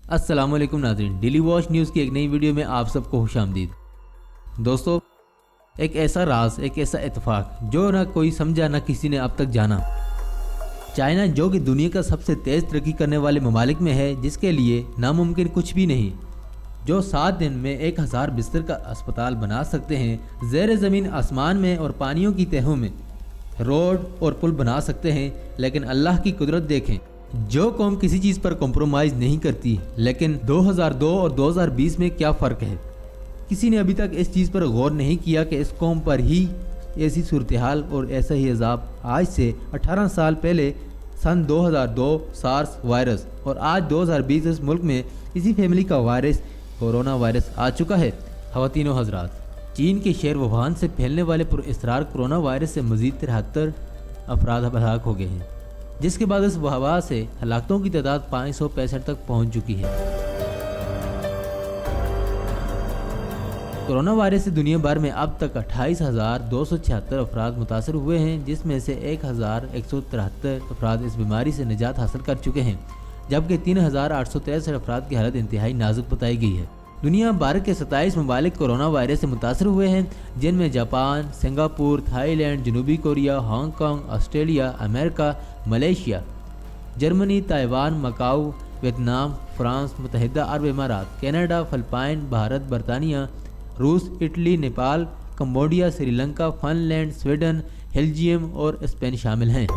अस्सलाम वालेकुम नाज़रीन, डेली वॉच न्यूज़ की एक नई वीडियो में आप सबको खुश आमदीद। दोस्तों, एक ऐसा राज, एक ऐसा इत्तेफाक जो ना कोई समझा ना किसी ने अब तक जाना। चाइना जो कि दुनिया का सबसे तेज़ तरक्की करने वाले ममालिक में है, जिसके लिए नामुमकिन कुछ भी नहीं, जो 7 दिन में 1000 बिस्तर का अस्पताल बना सकते हैं, ज़ेर ज़मीन आसमान में और पानियों की तहों में रोड और पुल बना सकते हैं। लेकिन अल्लाह की कुदरत देखें, जो कौम किसी चीज़ पर कॉम्प्रोमाइज़ नहीं करती, लेकिन 2002 और 2020 में क्या फ़र्क है। किसी ने अभी तक इस चीज़ पर गौर नहीं किया कि इस कौम पर ही ऐसी सूरत हाल और ऐसा ही अजाब आज से 18 साल पहले सन 2002 सार्स वायरस और आज 2020 इस मुल्क में इसी फैमिली का वायरस कोरोना वायरस आ चुका है। ख़वातीन व हज़रात, चीन के शहर वुहान से फैलने वाले पुरअसरार कोरोना वायरस से मज़ीद 73 अफराद हलाक हो गए हैं, जिसके बाद इस वबा से हलाकतों की तादाद 565 तक पहुंच चुकी है। कोरोना वायरस से दुनिया भर में अब तक 28,276 अफराद मुतासर हुए हैं, जिसमें से 1,173 अफराद इस बीमारी से निजात हासिल कर चुके हैं, जबकि 3,863 अफराद की हालत इंतहाई नाजुक बताई गई है। दुनिया भर के 27 ममालिक कोरोना वायरस से मुतासर हुए हैं, जिनमें जापान, सिंगापुर, थाईलैंड, जनूबी Korea, Hong Kong, Australia, America, Malaysia, Germany, Taiwan, Macau, Vietnam, France, मुत्तहिदा अरब इमारात, कनाडा, फिलिपाइन, भारत, बरतानिया, रूस, Italy, Nepal, Cambodia, Sri Lanka, Finland, Sweden, Belgium और स्पेन शामिल हैं।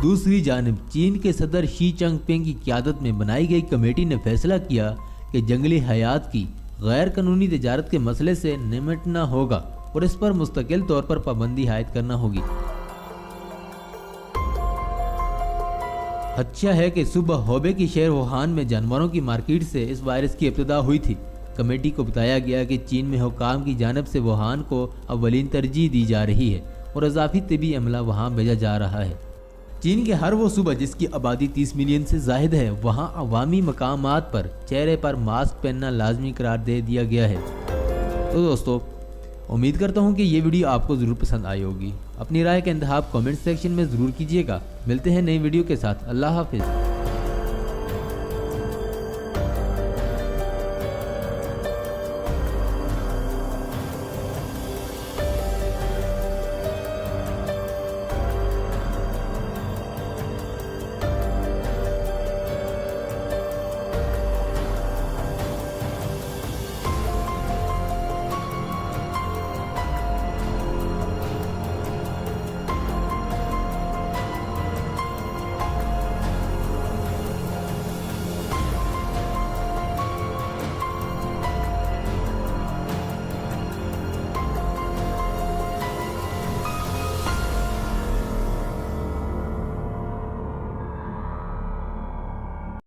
दूसरी जानिब चीन के सदर शी चिनपिंग की क़यादत में बनाई गई कमेटी ने फैसला किया कि जंगली हयात की गैर कानूनी तिजारत के मसले से निपटना होगा और इस पर मुस्तकिल तौर पर पाबंदी आयद करना होगी। अच्छा है कि सुबह होबे की शहर वुहान में जानवरों की मार्केट से इस वायरस की इब्तिदा हुई थी। कमेटी को बताया गया कि चीन में हुकाम की जानिब से वुहान को अव्वलीन तरजीह दी जा रही है और इजाफी तिबी अमला वहाँ भेजा जा रहा है। चीन के हर वो सूबा जिसकी आबादी 30 मिलियन से ज़ायद है, वहाँ अवामी मकामात पर चेहरे पर मास्क पहनना लाजमी करार दे दिया गया है। तो दोस्तों, उम्मीद करता हूँ कि ये वीडियो आपको ज़रूर पसंद आई होगी। अपनी राय का इंतखाब कमेंट सेक्शन में ज़रूर कीजिएगा। मिलते हैं नई वीडियो के साथ। अल्लाह हाफिज़।